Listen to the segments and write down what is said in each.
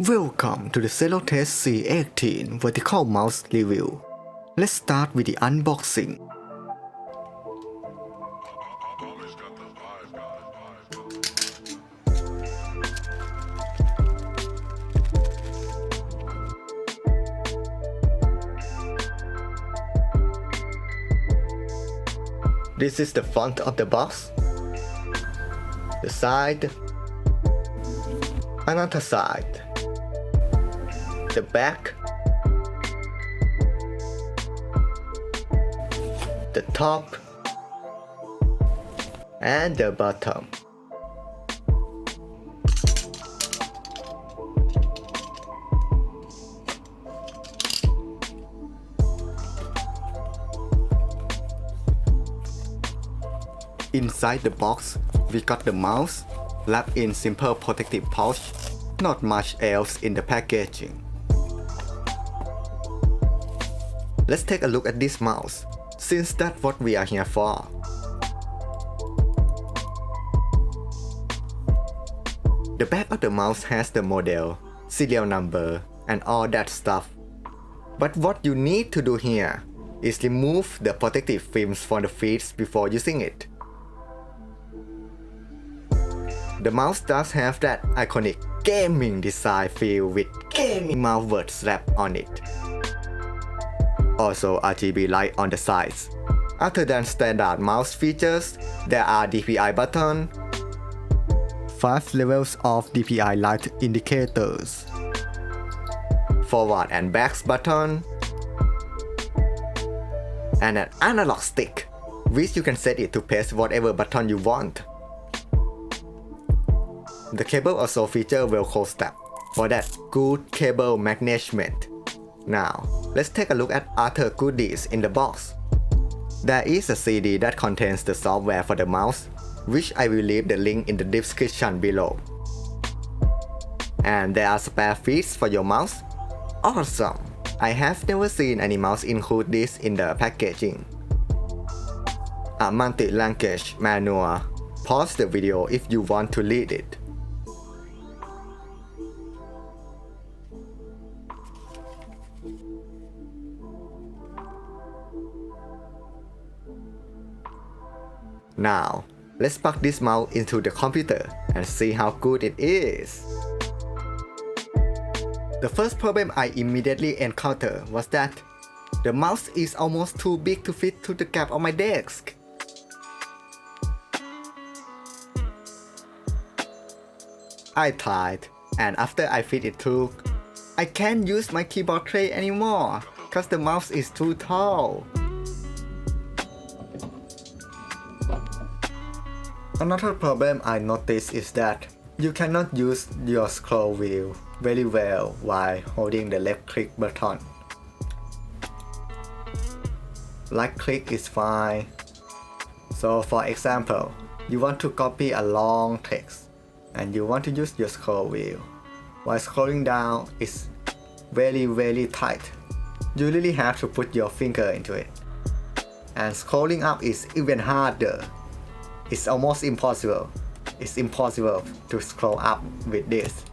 Welcome to the Zelotes C-18 vertical mouse review. Let's start with the unboxing. This is the front of the box, the side, another side, the back, the top, and the bottom. Inside the box, we got the mouse, wrapped in simple protective pouch, not much else in the packaging. Let's take a look at this mouse, since that's what we are here for. The back of the mouse has the model, serial number, and all that stuff. But what you need to do here is remove the protective films from the feet before using it. The mouse does have that iconic gaming design feel with gaming mouse word slapped on it. Also RGB light on the sides. Other than standard mouse features, there are DPI button, 5 levels of DPI light indicators, forward and back button, and an analog stick, which you can set it to press whatever button you want. The cable also features Velcro strap for that good cable management. Now, let's take a look at other goodies in the box. There is a CD that contains the software for the mouse, which I will leave the link in the description below. And there are spare feet for your mouse. Awesome! I have never seen any mouse include this in the packaging. A multi-language manual. Pause the video if you want to read it. Now, let's plug this mouse into the computer and see how good it is. The first problem I immediately encountered was that the mouse is almost too big to fit through the gap on my desk. I tried, and after I fit it through, I can't use my keyboard tray anymore because the mouse is too tall. Another problem I noticed is that you cannot use your scroll wheel very well while holding the left click button. Right click is fine. So for example, you want to copy a long text and you want to use your scroll wheel. While scrolling down is very tight. You really have to put your finger into it. And scrolling up is even harder. It's almost impossible. It's impossible to scroll up with this.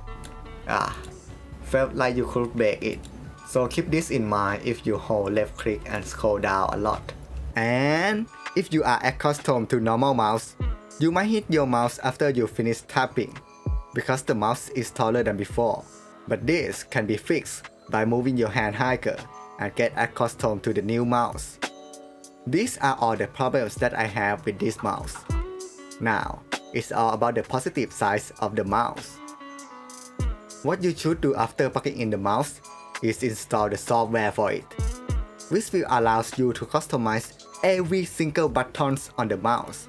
Felt like you could break it. So keep this in mind if you hold left click and scroll down a lot. And if you are accustomed to normal mouse, you might hit your mouse after you finish tapping because the mouse is taller than before. But this can be fixed by moving your hand higher and get accustomed to the new mouse. These are all the problems that I have with this mouse. Now, it's all about the positive side of the mouse. What you should do after plugging in the mouse is install the software for it, which will allow you to customize every single button on the mouse.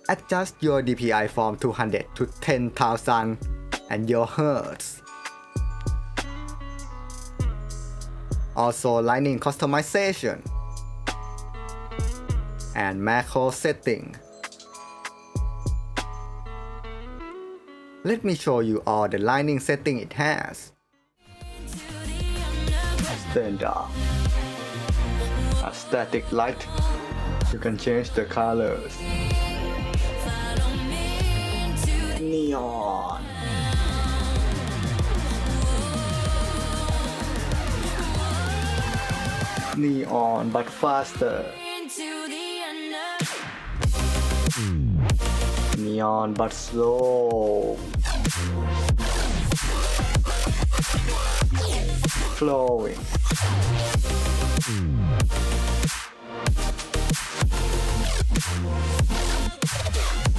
Adjust your DPI from 200 to 10,000 and your hertz. Also lighting customization and macro setting. Let me show you all the lighting setting it has. Standard. A static light. You can change the colors. Neon. Neon but faster. Neon but slow. Flowing.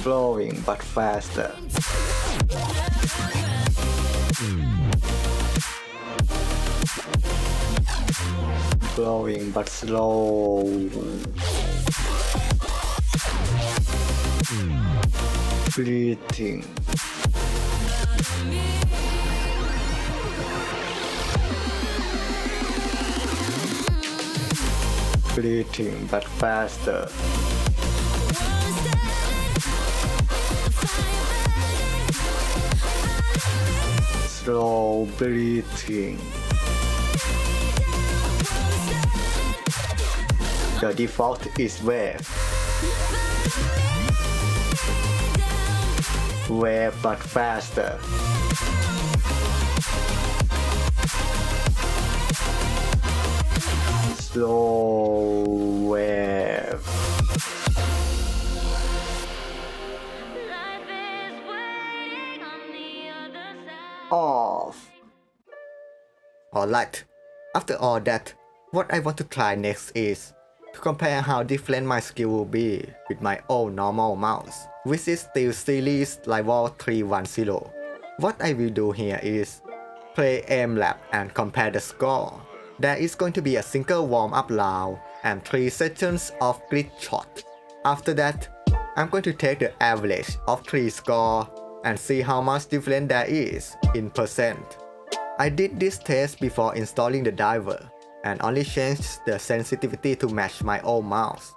Flowing but faster. Flowing but slow. Breathing. Breathing but faster. Slow breathing. The default is wave. Wave but faster. Slow wave. Off. Alright, after all that, what I want to try next is to compare how different my skill will be with my old normal mouse, which is still series Rival 310. What I will do here is play aim lab and compare the score. There is going to be a single warm-up round and 3 sessions of grid shot. After that, I'm going to take the average of 3 score and see how much difference there is in percent. I did this test before installing the driver and only changed the sensitivity to match my old mouse.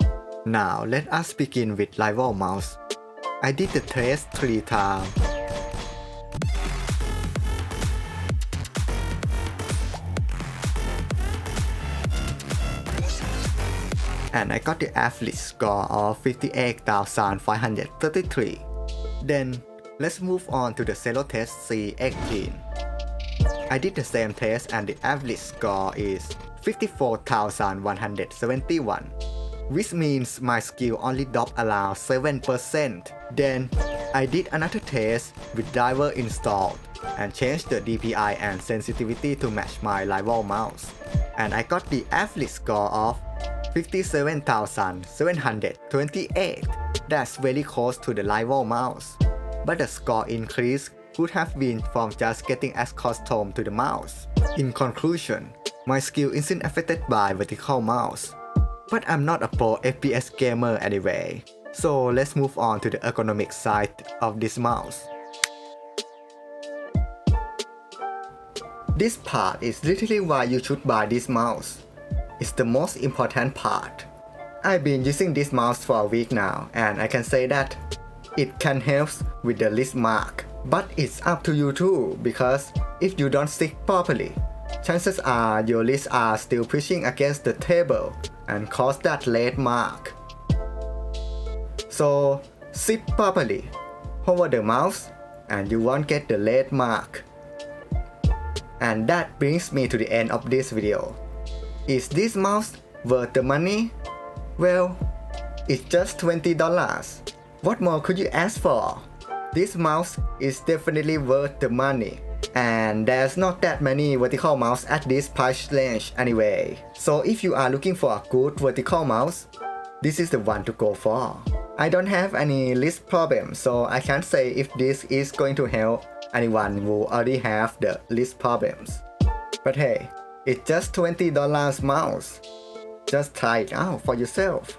Now let us begin with rival mouse. I did the test 3 times. And I got the average score of 58,533. Then let's move on to the Zelotes C-18. I did the same test and the average score is 54,171, which means my skill only dropped around 7%. Then I did another test with driver installed and changed the DPI and sensitivity to match my rival mouse. And I got the average score of 57,728. That's very close to the rival mouse. But the score increase could have been from just getting accustomed to the mouse. In conclusion, my skill isn't affected by vertical mouse. But I'm not a pro FPS gamer anyway. So let's move on to the ergonomic side of this mouse. This part is literally why you should buy this mouse. It's the most important part. I've been using this mouse for a week now and I can say that it can help with the wrist mark. But it's up to you too, because if you don't stick properly, chances are your wrists are still pushing against the table and cause that red mark. So sit properly, hover the mouse and you won't get the red mark. And that brings me to the end of this video. Is this mouse worth the money? Well, it's just $20. What more could you ask for? This mouse is definitely worth the money. And there's not that many vertical mouse at this price range anyway. So if you are looking for a good vertical mouse, this is the one to go for. I don't have any wrist problem, so I can't say if this is going to help anyone who already have the wrist problems. But hey, it's just $20 mouse. Just try it out for yourself.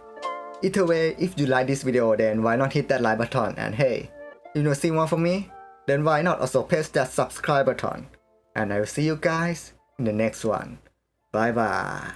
Either way, if you like this video, then why not hit that like button, and hey, if you see more from me, then why not also press that subscribe button. And I will see you guys in the next one. Bye bye.